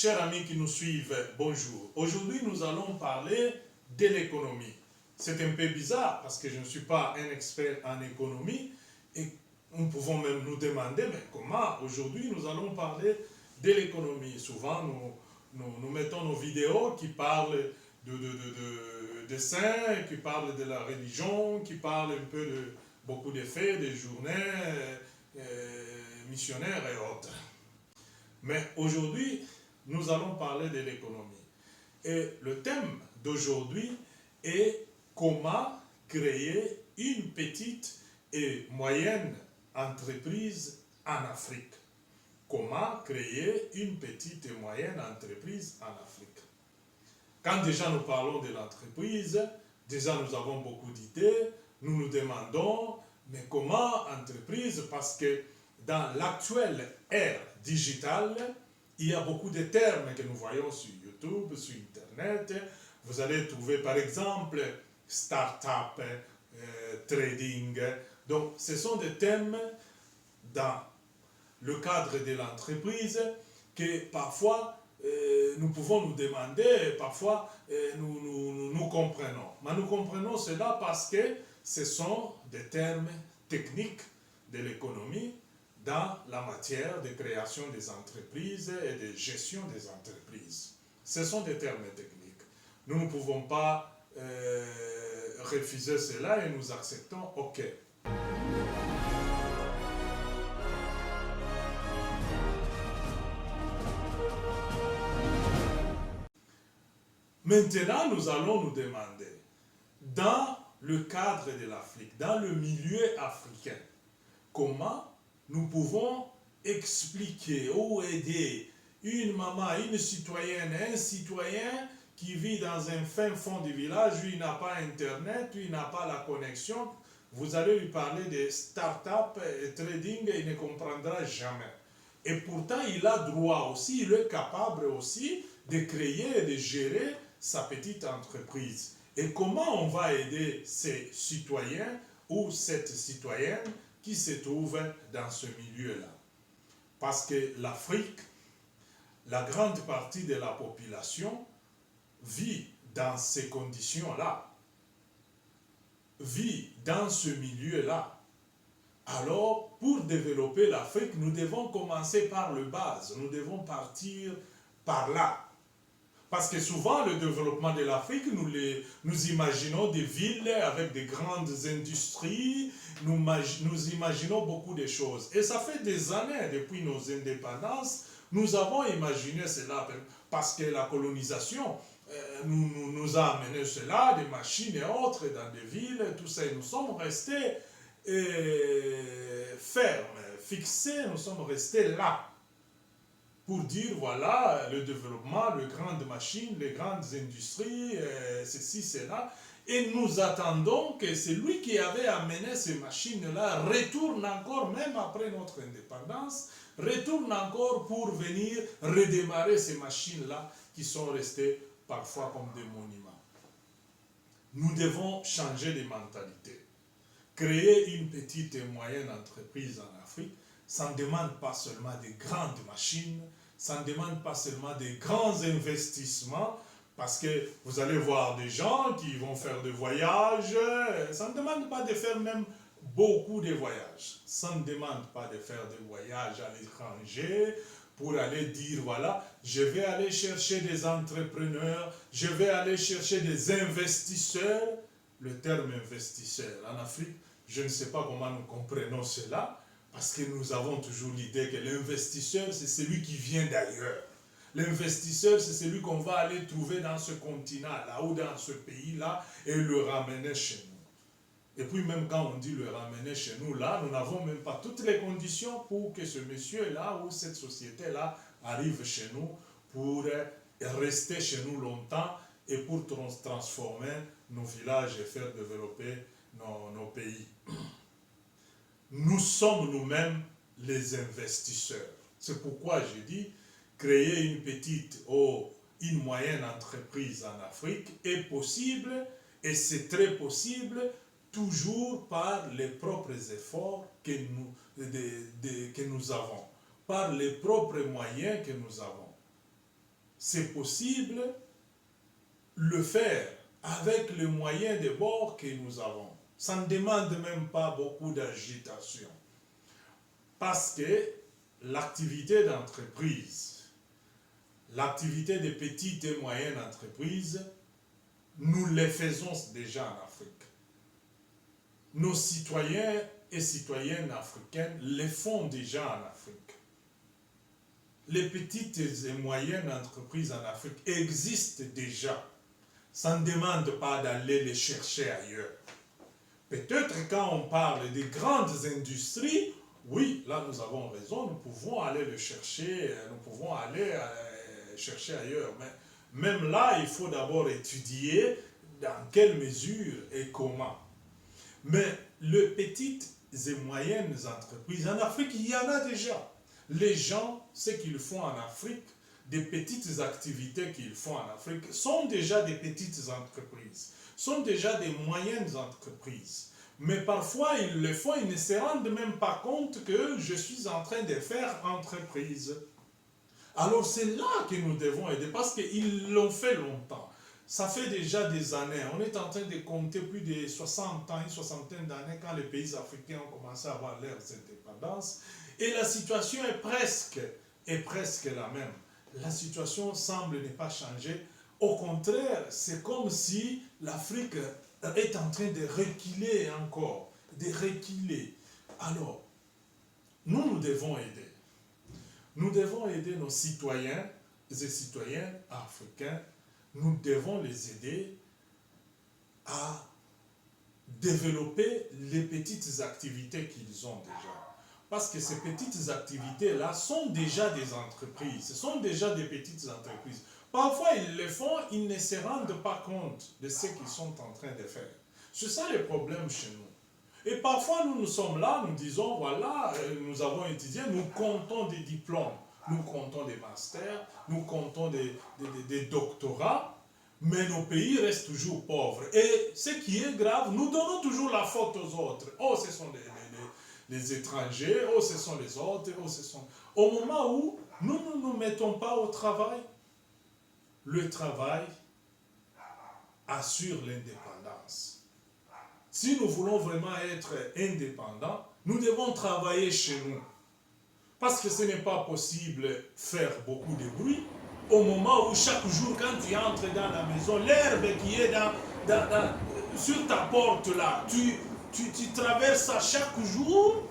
Chers amis qui nous suivent, bonjour. Aujourd'hui, nous allons parler de l'économie. C'est un peu bizarre parce que je ne suis pas un expert en économie et nous pouvons même nous demander mais comment aujourd'hui nous allons parler de l'économie. Souvent, nous mettons nos vidéos qui parlent de saints, qui parlent de la religion, qui parlent un peu de beaucoup de faits, des journées missionnaires et autres. Mais aujourd'hui, nous allons parler de l'économie. Et le thème d'aujourd'hui est comment créer une petite et moyenne entreprise en Afrique. Comment créer une petite et moyenne entreprise en Afrique. Quand déjà nous parlons de l'entreprise, déjà nous avons beaucoup d'idées, nous nous demandons, mais comment entreprise? Parce que dans l'actuelle ère digitale, il y a beaucoup de termes que nous voyons sur YouTube, sur Internet. Vous allez trouver par exemple start-up, trading. Donc ce sont des thèmes dans le cadre de l'entreprise que parfois nous pouvons nous demander, parfois nous comprenons. Mais nous comprenons cela parce que ce sont des termes techniques de l'économie dans la matière de création des entreprises et de gestion des entreprises. Ce sont des termes techniques. Nous ne pouvons pas refuser cela et nous acceptons, ok. Maintenant, nous allons nous demander, dans le cadre de l'Afrique, dans le milieu africain, comment nous pouvons expliquer ou aider une maman, une citoyenne, un citoyen qui vit dans un fin fond du village où il n'a pas Internet, où il n'a pas la connexion. Vous allez lui parler de start-up et trading et il ne comprendra jamais. Et pourtant, il a droit aussi, il est capable aussi de créer et de gérer sa petite entreprise. Et comment on va aider ces citoyens ou cette citoyenne qui se trouve dans ce milieu-là? Parce que l'Afrique, la grande partie de la population vit dans ces conditions-là, vit dans ce milieu-là. Alors, pour développer l'Afrique, nous devons commencer par le base, nous devons partir par là. Parce que souvent, le développement de l'Afrique, nous imaginons des villes avec de grandes industries, nous imaginons beaucoup de choses. Et ça fait des années, depuis nos indépendances, nous avons imaginé cela, parce que la colonisation nous a amené cela, des machines et autres, dans des villes, tout ça. Et nous sommes restés fermes, fixés, nous sommes restés là. Pour dire, voilà, le développement, les grandes machines, les grandes industries, ceci, cela. Et nous attendons que celui qui avait amené ces machines-là retourne encore, même après notre indépendance, retourne encore pour venir redémarrer ces machines-là qui sont restées parfois comme des monuments. Nous devons changer de mentalité. Créer une petite et moyenne entreprise en Afrique, ça ne demande pas seulement des grandes machines, ça ne demande pas seulement des grands investissements, parce que vous allez voir des gens qui vont faire des voyages, ça ne demande pas de faire même beaucoup de voyages. Ça ne demande pas de faire des voyages à l'étranger pour aller dire, voilà, je vais aller chercher des entrepreneurs, je vais aller chercher des investisseurs. Le terme investisseur en Afrique, je ne sais pas comment nous comprenons cela, parce que nous avons toujours l'idée que l'investisseur, c'est celui qui vient d'ailleurs. L'investisseur, c'est celui qu'on va aller trouver dans ce continent-là ou dans ce pays-là et le ramener chez nous. Et puis même quand on dit le ramener chez nous, là, nous n'avons même pas toutes les conditions pour que ce monsieur-là ou cette société-là arrive chez nous pour rester chez nous longtemps et pour transformer nos villages et faire développer nos pays. Nous sommes nous-mêmes les investisseurs. C'est pourquoi je dis, créer une petite ou une moyenne entreprise en Afrique est possible, et c'est très possible, toujours par les propres efforts que nous avons, par les propres moyens que nous avons. c'est possible le faire avec les moyens de bord que nous avons. Ça ne demande même pas beaucoup d'agitation. Parce que l'activité d'entreprise, l'activité des petites et moyennes entreprises, nous les faisons déjà en Afrique. Nos citoyens et citoyennes africaines les font déjà en Afrique. Les petites et moyennes entreprises en Afrique existent déjà. Ça ne demande pas d'aller les chercher ailleurs. Peut-être quand on parle des grandes industries, oui, là nous avons raison, nous pouvons aller le chercher, nous pouvons aller chercher ailleurs. Mais même là, il faut d'abord étudier dans quelle mesure et comment. Mais les petites et moyennes entreprises, en Afrique, il y en a déjà. Les gens, ce qu'ils font en Afrique, des petites activités qu'ils font en Afrique, sont déjà des petites entreprises, sont déjà des moyennes entreprises. Mais parfois, ils le font, ils ne se rendent même pas compte que je suis en train de faire entreprise. Alors c'est là que nous devons aider, parce qu'ils l'ont fait longtemps. Ça fait déjà des années. On est en train de compter plus de 60 ans, une soixantaine d'années, quand les pays africains ont commencé à avoir leurs indépendances. Et la situation est presque la même. La situation semble ne pas changer. Au contraire, c'est comme si l'Afrique est en train de reculer encore, de reculer. Alors, nous devons aider. Nous devons aider nos citoyens et citoyennes africains. Nous devons les aider à développer les petites activités qu'ils ont déjà. Parce que ces petites activités-là sont déjà des entreprises, ce sont déjà des petites entreprises. Parfois, ils le font, ils ne se rendent pas compte de ce qu'ils sont en train de faire. C'est ça le problème chez nous. Et parfois, nous sommes là, nous disons, voilà, nous avons étudié, nous comptons des diplômes, nous comptons des masters, nous comptons des doctorats, mais nos pays restent toujours pauvres. Et ce qui est grave, nous donnons toujours la faute aux autres. Oh, ce sont les étrangers, oh, ce sont les autres, oh, ce sont... Au moment où nous ne nous mettons pas au travail, le travail assure l'indépendance. Si nous voulons vraiment être indépendants, nous devons travailler chez nous. Parce que ce n'est pas possible de faire beaucoup de bruit au moment où chaque jour, quand tu entres dans la maison, l'herbe qui est sur ta porte là, tu traverses ça chaque jour,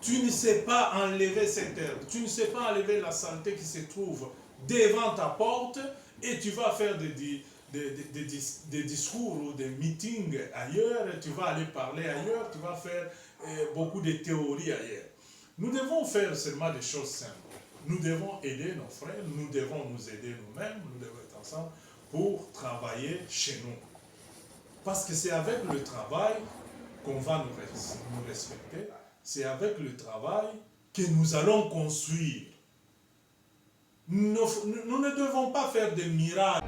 tu ne sais pas enlever cette herbe, tu ne sais pas enlever la saleté qui se trouve devant ta porte, et tu vas faire des discours ou des meetings ailleurs, tu vas aller parler ailleurs, tu vas faire beaucoup de théories ailleurs. Nous devons faire seulement des choses simples. Nous devons aider nos frères, nous devons nous aider nous-mêmes, nous devons être ensemble pour travailler chez nous. Parce que c'est avec le travail qu'on va nous respecter, c'est avec le travail que nous allons construire. Nous ne devons pas faire des miracles.